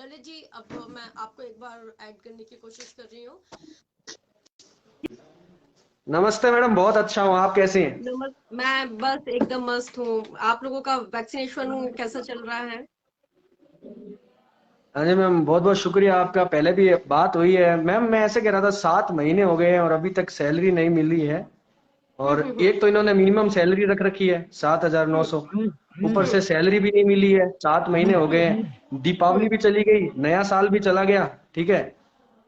ललित जी, अब मैं आपको एक बार ऐड करने की कोशिश कर रही हूँ। नमस्ते मैडम, बहुत अच्छा हूँ। आप कैसे हैं? मैं बस एकदम मस्त हूँ। आप लोगों का वैक्सीनेशन कैसा चल रहा है? हाँ जी मैम, बहुत बहुत शुक्रिया आपका। पहले भी बात हुई है मैम। मैं ऐसे कह रहा था 7 महीने हो गए हैं और अभी तक सैलरी नहीं मिली है। और हम्म। एक तो इन्होंने मिनिमम सैलरी रख रखी है 7,900। ऊपर हम्म। से सैलरी भी नहीं मिली है। 7 महीने हो गए हम्म। हैं। दीपावली भी चली गई, नया साल भी चला गया। ठीक है,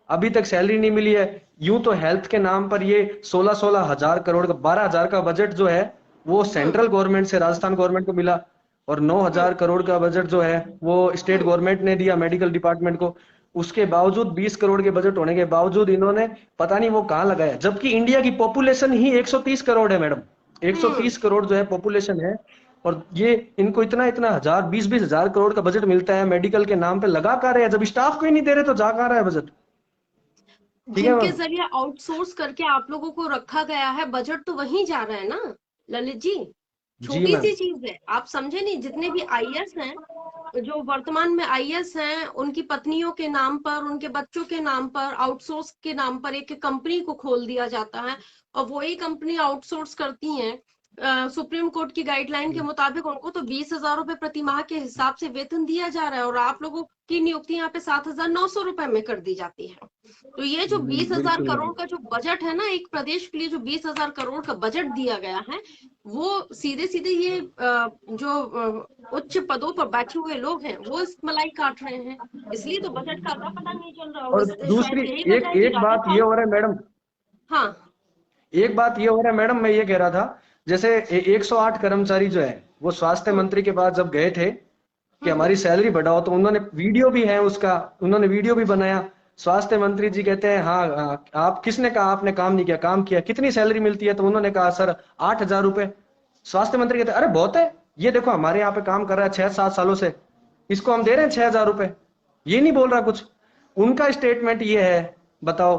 अभी तक सैलरी नहीं मिली है। यूं तो हेल्थ के नाम पर ये 16,16 हजार करोड़ का, 12,000 का बजट जो है वो हम्म। सेंट्रल गवर्नमेंट से राजस्थान गवर्नमेंट को मिला। और 9,000 करोड़ का बजट जो है वो स्टेट हम्म। गवर्नमेंट ने दिया मेडिकल डिपार्टमेंट को। उसके बावजूद 20 करोड़ के बजट होने के बावजूद इन्होंने पता नहीं वो कहाँ लगाया, जबकि इंडिया की पॉपुलेशन ही 130 करोड़ है मैडम। हम्म। 130 करोड़ जो है पॉपुलेशन है। और ये इनको इतना इतना हजार, 20-20 हजार करोड़ का बजट मिलता है मेडिकल के नाम पे। लगा कहाँ रहे हैं? जब स्टाफ को ही नहीं दे रहे तो जा कहाँ रहा है बजट? ठीक है जिनके मैम। जरिए आउटसोर्स करके आप लोगों को रखा गया है, बजट तो वहीं जा रहा है ना ललित जी। जी छोटी मैम। सी चीज है, आप समझे नहीं? जितने भी आईएएस हैं, जो वर्तमान में आईएएस हैं, उनकी पत्नियों के नाम पर, उनके बच्चों के नाम पर, आउटसोर्स के नाम पर एक कंपनी को खोल दिया जाता है और वही कंपनी आउटसोर्स करती है। सुप्रीम कोर्ट की गाइडलाइन के मुताबिक उनको तो 20,000 रुपए प्रति माह के हिसाब से वेतन दिया जा रहा है और आप लोगों की नियुक्ति यहाँ पे 7,900 रुपए में कर दी जाती है। तो ये जो 20,000 बिल्कुल मैम। करोड़ का जो बजट है ना, एक प्रदेश के लिए जो 20,000 करोड़ का बजट दिया गया है, वो सीधे सीधे ये जो उच्च पदों पर बैठे हुए लोग हैं वो इस मलाई काट रहे हैं। इसलिए तो बजट का अता पता नहीं चल रहा, और और दूसरी शायद यही वजह एक है कि एक बात ये राजस्थान। हो रहा है मैडम। हाँ। एक बात ये हो रहा है मैडम, मैं ये कह रहा था, जैसे 108 कर्मचारी जो है वो स्वास्थ्य हम्म। मंत्री के पास जब गए थे कि हम्म। हमारी सैलरी बढ़ाओ, तो उन्होंने वीडियो भी है उसका, उन्होंने वीडियो भी बनाया। स्वास्थ्य मंत्री जी कहते हैं हाँ हाँ, आप किसने कहा आपने काम नहीं किया? काम किया। कितनी सैलरी मिलती है? तो उन्होंने कहा सर 8,000 रुपए। स्वास्थ्य मंत्री कहते हैं अरे बहुत है, ये देखो हमारे यहाँ पे काम कर रहा है 6-7 सालों से, इसको हम दे रहे हैं 6,000 रुपए। ये नहीं बोल रहा कुछ। उनका स्टेटमेंट ये है, बताओ।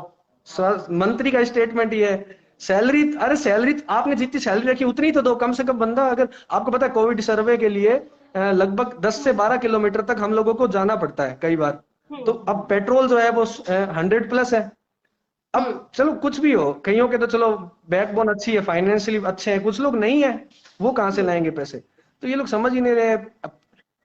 मंत्री का स्टेटमेंट ये है। सैलरी, अरे सैलरी आपने जितनी सैलरी रखी उतनी तो दो कम से कम। बंदा, अगर आपको पता है कोविड सर्वे के लिए लगभग 10 से हम्म। 12 किलोमीटर तक हम लोगों को जाना पड़ता है कई बार। तो हम्म। अब पेट्रोल जो है वो 100+ है। अब हम्म। चलो कुछ भी हो, कईयों के तो चलो बैकबोन अच्छी है, फाइनेंशियली अच्छे हैं, कुछ लोग नहीं है। वो कहां से हम्म। लाएंगे पैसे? तो ये लोग समझ ही नहीं रहे। अब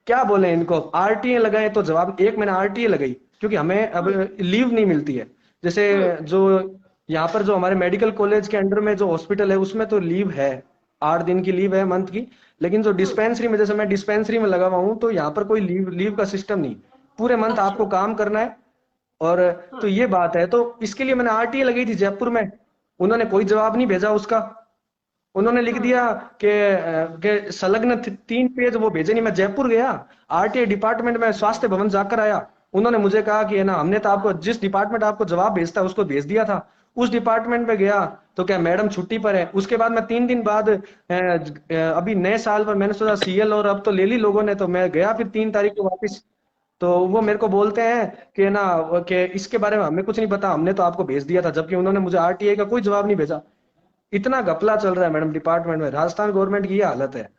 क्या बोले इनको? आरटीए लगाए तो जवाब, एक मैंने आरटीए लगाई क्योंकि हमें अब हम्म। लीव नहीं मिलती है। जैसे हम्म। जो यहाँ पर जो हमारे मेडिकल कॉलेज के अंडर में जो हॉस्पिटल है उसमें तो लीव है, 8 दिन की लीव है मंथ की। लेकिन जो हम्म। डिस्पेंसरी में, जैसे मैं डिस्पेंसरी में लगा हुआ हूँ, तो यहाँ पर कोई लीव लीव का सिस्टम नहीं। पूरे मंथ अच्छा। आपको काम करना है। और तो हाँ। ये बात है, तो इसके लिए मैंने आरटीए लगाई थी जयपुर में। उन्होंने कोई जवाब नहीं भेजा उसका। उन्होंने लिख हाँ। दिया कि संलग्न 3 पेज वो भेजे नहीं। मैं जयपुर गया, आरटीए डिपार्टमेंट में स्वास्थ्य भवन जाकर आया। उन्होंने मुझे कहा कि है ना, हमने तो आपको जिस डिपार्टमेंट आपको जवाब भेजता है उसको भेज दिया था। उस डिपार्टमेंट में गया तो क्या मैडम छुट्टी पर है। उसके बाद मैं 3 दिन बाद अभी नए साल पर मैंने सोचा सीएल और अब तो ले ली लोगों ने, तो मैं गया फिर 3 तारीख को वापस। तो वो मेरे को बोलते हैं कि ना, कि इसके बारे में हमें कुछ नहीं पता, हमने तो आपको भेज दिया था, जबकि उन्होंने मुझे आरटीआई का कोई जवाब नहीं भेजा। इतना घपला चल रहा है मैडम डिपार्टमेंट में। राजस्थान गवर्नमेंट की ये हालत है।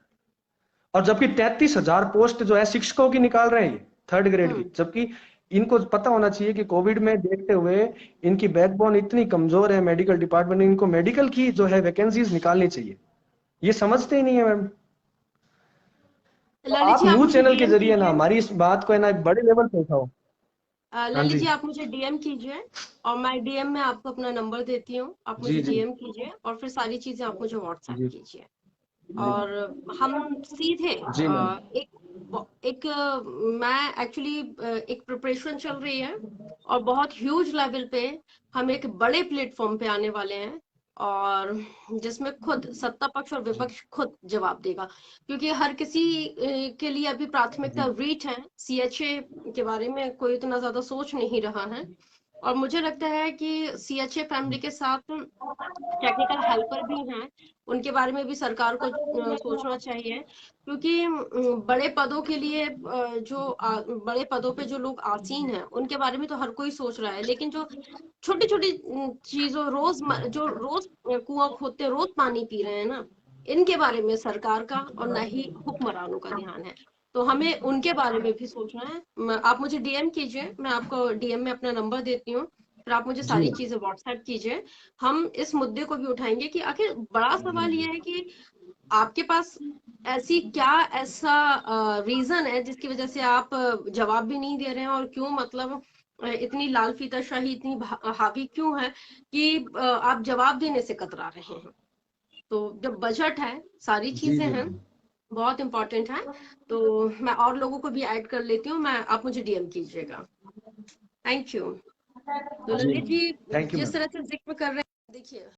और जबकि 33,000 पोस्ट जो है शिक्षकों की निकाल रहे हैं ये, 3rd ग्रेड की। हम्म। जबकि इनको पता होना चाहिए कि कोविड में देखते हुए इनकी बैकबोन इतनी कमजोर है मेडिकल डिपार्टमेंट, इनको मेडिकल की जो है वैकेंसीज निकालनी चाहिए। ये समझते ही नहीं है मैम। तो ललित आप जी, आप न्यूज मुझे चैनल के डीएम जरिए ना कीजिए। हमारी इस बात को है ना एक बड़े लेवल पे उठाओ। हाँ ललित जी। जी, आप मुझे डीएम कीजिए और मैं डीएम में आपको अपना नंबर देती हूँ। आप जी मुझे जी। डीएम कीजिए और फिर सारी चीजें आप मुझे व्हाट्सएप जी कीजिए। और हम सीधे जी मैम। एक एक मैं एक्चुअली एक प्रिपरेशन चल रही है और बहुत ह्यूज लेवल पे हम एक बड़े प्लेटफॉर्म पे आने वाले हैं, और जिसमें खुद सत्ता पक्ष और जी विपक्ष खुद जवाब देगा। क्योंकि हर किसी के लिए अभी प्राथमिकता जी। रीट है, सीएचए के बारे में कोई इतना ज्यादा सोच नहीं रहा है। और मुझे लगता है कि सीएचए फैमिली के साथ टेक्निकल हेल्पर भी हैं, उनके बारे में भी सरकार को सोचना चाहिए। क्योंकि बड़े पदों के लिए बड़े पदों पे जो लोग आसीन हैं उनके बारे में तो हर कोई सोच रहा है, लेकिन जो छोटी छोटी चीजों जो रोज कुआं खोदते रोज पानी पी रहे हैं ना, इनके बारे में सरकार का और न ही हुक्मरानों का ध्यान है। तो हमें उनके बारे में भी सोचना है। आप मुझे डीएम कीजिए, मैं आपको डीएम में अपना नंबर देती हूँ, फिर आप मुझे जी सारी चीजें व्हाट्सएप कीजिए। हम इस मुद्दे को भी उठाएंगे कि आखिर बड़ा सवाल यह है कि आपके पास ऐसी क्या ऐसा रीजन है जिसकी वजह से आप जवाब भी नहीं दे रहे हैं, और क्यों मतलब इतनी लाल फीताशाही इतनी हावी क्यों है कि आप जवाब देने से कतरा रहे हैं। तो जब बजट है, सारी जी चीजें जी हैं, जी बहुत इंपॉर्टेंट है। तो मैं और लोगों को भी ऐड कर लेती हूँ, मैं आप मुझे डीएम कीजिएगा। Thank you. तो जी ललित जी, थैंक यू जिस मैम। तरह से जिक्र कर रहे हैं, देखिए